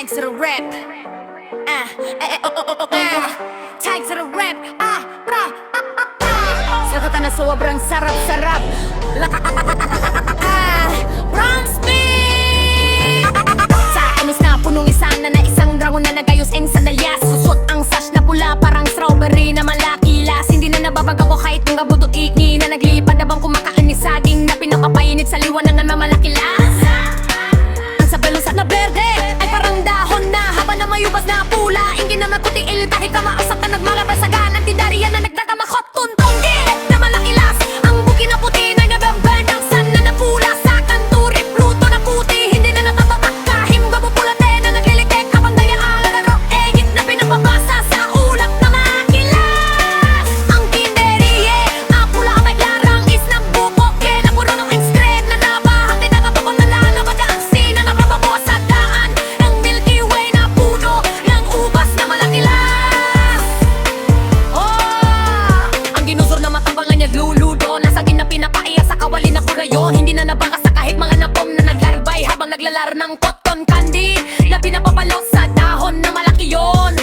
Tag to the rap. Tag to the rap. Sagot na sobrang sarap-sarap. Bronx beat. Sa amis na punong isana na isang dragon na nagayos ang sandalyas. Susot ang sash na pula parang strawberry na malakilas. Hindi na nababaga ko kahit ng gabuto-iki na naglipad abang kumakain ni saging na pinakapainit sa liwanag na mamalakilas. Ang sa balusat na berde ay parang dahon na haba na mayubas na pula. Ingin na magkutiil kahit ka maasap na nagmalabas sa ganang tindariyan na nagdadamakot tuntong gilit na malakilas. Ang buki na puti na nabemben ang san na napula sa kanturi pluto na puti hindi na natapatak kahim gabupulate na naglilikek habang dayaan laro egit na pinapabasa sa ulap na makilas. Ang kinderiye apula abay larang is ng buko kaya puro ng excrete na nabahag din nakapakon na lalabad ang sina na kapabo sa daan ng Milky Way na puno ng ubas na malakilas. Ang ginusor na matambangan niya luludo nasa gina pinapaiya sa kawali na kurayo. Hindi na nabaka sa kahit mga napom na naglaribay habang naglalar ng cotton candy na pinapapalot sa dahon na malaki yon.